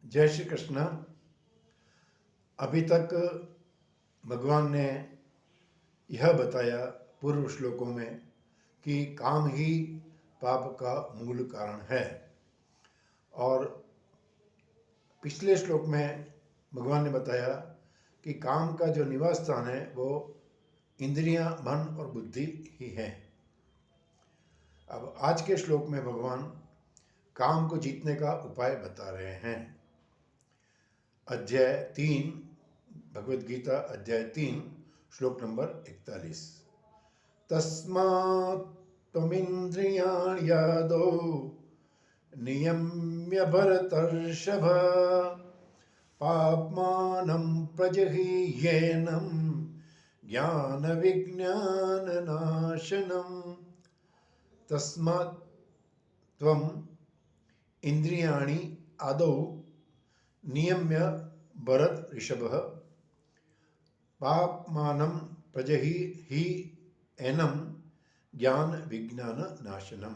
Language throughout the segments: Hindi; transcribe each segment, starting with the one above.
जय श्री कृष्ण। अभी तक भगवान ने यह बताया पूर्व श्लोकों में कि काम ही पाप का मूल कारण है। और पिछले श्लोक में भगवान ने बताया कि काम का जो निवास स्थान है वो इंद्रियां, मन और बुद्धि ही है। अब आज के श्लोक में भगवान काम को जीतने का उपाय बता रहे हैं। अध्याय 3 भगवद गीता अध्याय 3 श्लोक नंबर 41। तस्मात् त्वमिन्द्रियाण्यादौ नियम्य भरतर्षभ पाप्मानं प्रजहीयेनं ज्ञानविज्ञाननाशनम्। तस्मात् त्वम् इंद्रियाणि आदौ नियम्य भरत ऋषभः पाप्मानं प्रजहि एनं ज्ञान विज्ञान नाशनम।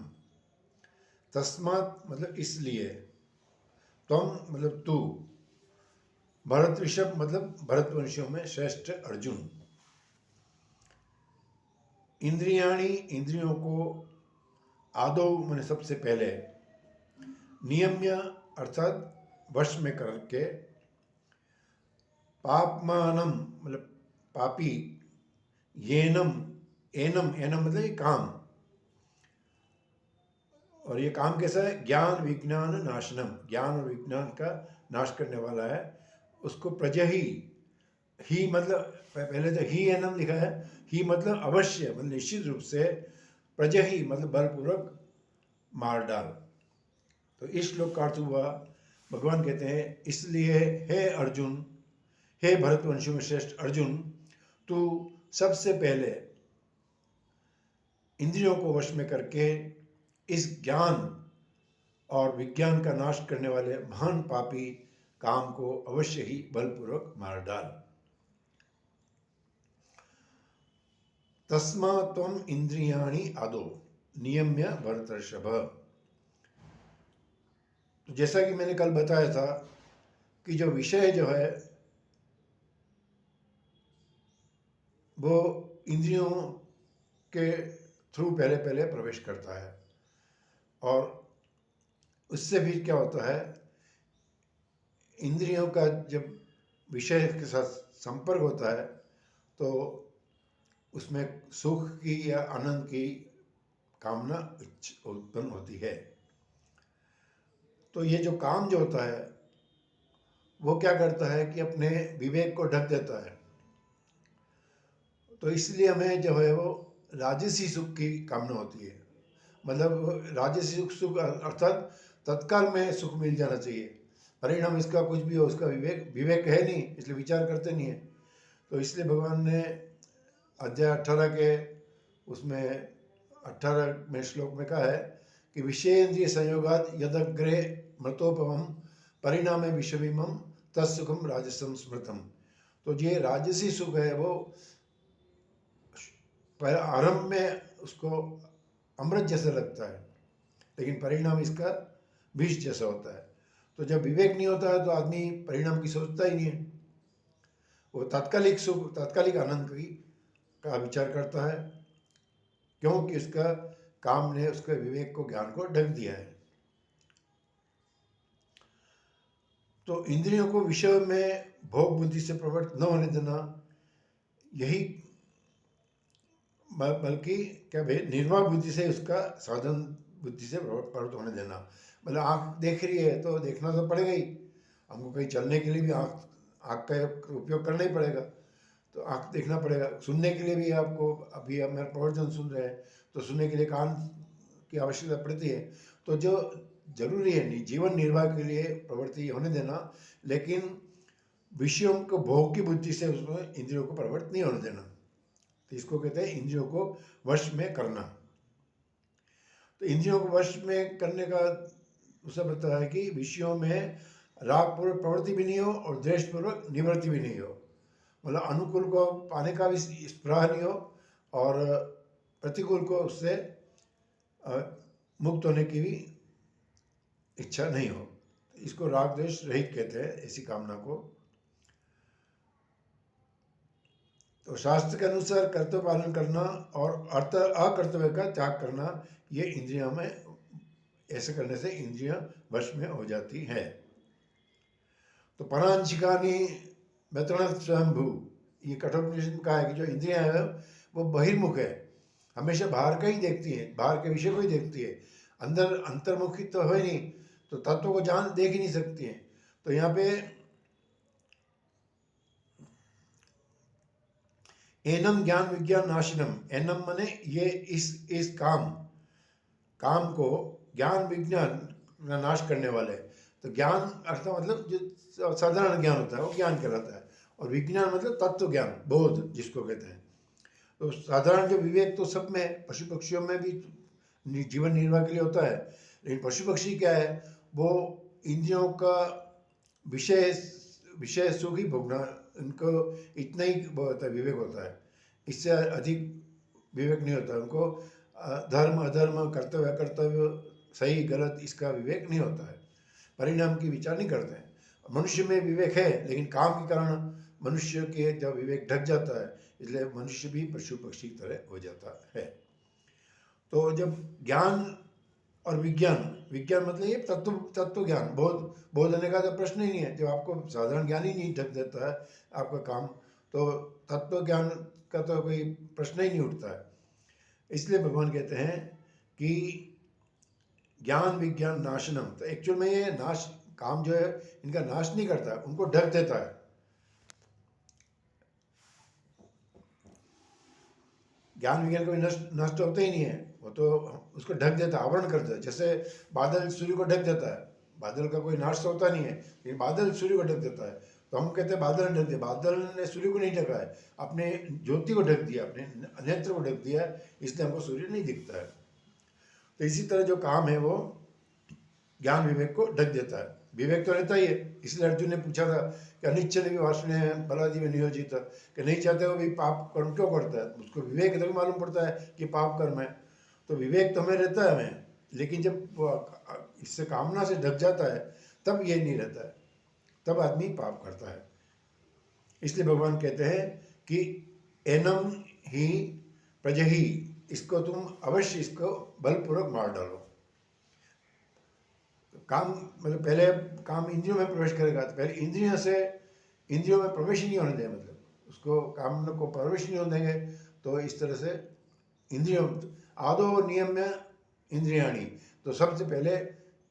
तस्मात् मतलब इसलिए, त्वम मतलब तू, भरत ऋषभ मतलब भरतवंशियों में श्रेष्ठ अर्जुन, इंद्रियाणि इंद्रियों को, आदौ मैंने सबसे पहले, नियम्य अर्थात वश में करके, पापमानम मतलब पापी, येनम एनम एनम मतलब ये काम, और ये काम कैसा है? ज्ञान विज्ञान नाशनम, ज्ञान और विज्ञान का नाश करने वाला है। उसको प्रजहि, ही मतलब पहले तो ही एनम लिखा है, ही मतलब अवश्य, मतलब निश्चित रूप से, प्रजहि मतलब बलपूर्वक मार डाल। तो इस श्लोक का अर्थ हुआ, भगवान कहते हैं इसलिए हे अर्जुन, हे भरतवंशियों में श्रेष्ठ अर्जुन, तू सबसे पहले इंद्रियों को वश में करके इस ज्ञान और विज्ञान का नाश करने वाले महान पापी काम को अवश्य ही बलपूर्वक मार डाल। तस्मा त्वम इंद्रियाणि आदो नियम्य भरतर्षभ। तो जैसा कि मैंने कल बताया था कि जो विषय जो है वो इंद्रियों के थ्रू पहले पहले प्रवेश करता है, और उससे भी क्या होता है, इंद्रियों का जब विषय के साथ संपर्क होता है तो उसमें सुख की या आनंद की कामना उत्पन्न होती है। तो ये जो काम जो होता है वो क्या करता है कि अपने विवेक को ढक देता है। तो इसलिए हमें जो है वो राजसी सुख की कामना होती है। मतलब राजसी सुख अर्थात तत्काल में सुख मिल जाना चाहिए, परिणाम इसका कुछ भी हो, उसका विवेक है नहीं, इसलिए विचार करते नहीं है। तो इसलिए भगवान ने अध्याय 18 के उसमें 18वें श्लोक में कहा है कि विषयेन्द्रिय संयोगात यदग्रे मृतोपमम परिणामे विषमिमम तत्सुखम राजसम स्मृतम। तो ये राजसी सुख है वो आरंभ में उसको अमृत जैसा लगता है, लेकिन परिणाम इसका विष जैसा होता है। तो जब विवेक नहीं होता है तो आदमी परिणाम की सोचता ही नहीं है, वो तात्कालिक सुख, तात्कालिक आनंद का विचार करता है, क्योंकि उसका काम ने उसके विवेक को, ज्ञान को ढक दिया है। तो इंद्रियों को विषय में भोग बुद्धि से प्रवृत्त न होने देना, यही बल्कि क्या भाई निर्वाह बुद्धि से उसका साधन बुद्धि से प्रवृत्त होने देना। मतलब आँख देख रही है तो देखना तो पड़ेगा ही, हमको कहीं चलने के लिए भी आँख का उपयोग करना ही पड़ेगा, तो आँख देखना पड़ेगा। सुनने के लिए भी आपको, अभी आप मेरा प्रवचन सुन रहे हैं तो सुनने के लिए कान की आवश्यकता पड़ती है। तो जो जरूरी है जीवन निर्वाह के लिए प्रवृत्ति होने देना, लेकिन विषयों को भोग की बुद्धि से उसमें इंद्रियों को प्रवृत्त नहीं होने देना। तो इसको कहते हैं इंद्रियों को वश में करना। तो इंद्रियों को वश में करने का उसे बताया है कि विषयों में रागपूर्वक प्रवृत्ति भी नहीं हो और द्वेषपूर्वक निवृत्ति भी नहीं हो। मतलब अनुकूल को पाने का भी स्पृहा नहीं हो और प्रतिकूल को उससे मुक्त होने की भी इच्छा नहीं हो। इसको राग द्वेष रहित कहते हैं, ऐसी कामना को। तो शास्त्र के अनुसार कर्तव्य पालन करना और अर्थ अकर्तव्य का त्याग करना, ये इंद्रियों में, ऐसे करने से इंद्रियां वश में हो जाती है। तो परांशिकानी मैत्रण स्वयंभू, ये कठोपनिषद में कहा है कि जो इंद्रियां है वो बहिर्मुख है, हमेशा बाहर का ही देखती है, बाहर के विषय को ही देखती है, अंदर अंतर्मुखी तो है नहीं, तो तत्व को देख ही नहीं सकती है। तो यहाँ पे एनम ज्ञान विज्ञान नाशिनम, एनम माने ये इस काम को ज्ञान विज्ञान का नाश करने वाले। तो ज्ञान अर्थ मतलब जो साधारण ज्ञान होता है वो ज्ञान कहलाता है, और विज्ञान मतलब तत्व ज्ञान, बोध जिसको कहते हैं। तो साधारण जो विवेक तो सब में है, पशु पक्षियों में भी जीवन निर्वाह के लिए होता है, लेकिन पशु पक्षी क्या है, वो इंद्रियों का विषय सुख ही भोगना, उनको इतना ही वो होता है, विवेक होता है, इससे अधिक विवेक नहीं होता उनको। धर्म अधर्म, कर्तव्य अकर्तव्य, सही गलत, इसका विवेक नहीं होता है, परिणाम की विचार नहीं करते हैं। मनुष्य में विवेक है, लेकिन काम के कारण मनुष्य के जब विवेक ढक जाता है, इसलिए मनुष्य भी पशु पक्षी की तरह हो जाता है। तो जब ज्ञान और विज्ञान मतलब ये तत्व ज्ञान, बोध होने का तो प्रश्न ही नहीं है। जब आपको साधारण ज्ञान ही नहीं ढक देता है आपका काम, तो तत्व ज्ञान का तो कोई प्रश्न ही नहीं उठता है। इसलिए भगवान कहते हैं कि ज्ञान विज्ञान नाशनम, तो एक्चुअल में ये नाश, काम जो है इनका नाश नहीं करता, उनको ढक देता है। ज्ञान विज्ञान कोई नष्ट होता ही नहीं है, वो तो उसको ढक देता है, आवरण कर देता है। जैसे बादल सूर्य को ढक देता है, बादल का कोई नाश होता नहीं है, लेकिन बादल सूर्य को ढक देता है। तो हम कहते हैं बादल ने ढक दिया, बादल ने सूर्य को नहीं ढका है, अपने ज्योति को ढक दिया, अपने नेत्र को ढक दिया, इसलिए हमको सूर्य नहीं दिखता है। तो इसी तरह जो काम है वो ज्ञान विवेक को ढक देता है। विवेक तो रहता ही है, इसलिए अर्जुन ने पूछा था कि अनिच्छन भी वासने बलादि में नियोजित, कि नहीं चाहते वो भी पाप कर्म क्यों करता है, उसको विवेक तभी मालूम पड़ता है कि पाप कर्म है। तो विवेक तो हमें रहता है हमें, लेकिन जब इससे कामना से ढक जाता है तब ये नहीं रहता है, तब आदमी पाप करता है। इसलिए भगवान कहते हैं कि एनम ही प्रजही, इसको तुम अवश्य इसको बलपूर्वक मार डालो। काम मतलब पहले काम इंद्रियों में प्रवेश करेगा, तो पहले इंद्रियों में प्रवेश ही नहीं होने देंगे, मतलब उसको काम को प्रवेश नहीं होने देंगे। तो इस तरह से इंद्रियों आदो नियम्य इंद्रियाणी, तो सबसे पहले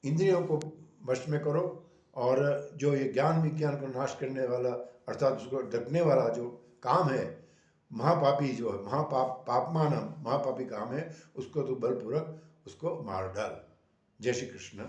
इंद्रियों को वश में करो, और जो ये ज्ञान विज्ञान को नाश करने वाला अर्थात उसको ढकने वाला जो काम है, महापापी जो है, महापापी काम है, उसको तो बलपूर्वक उसको मार डाल। जय श्री कृष्ण।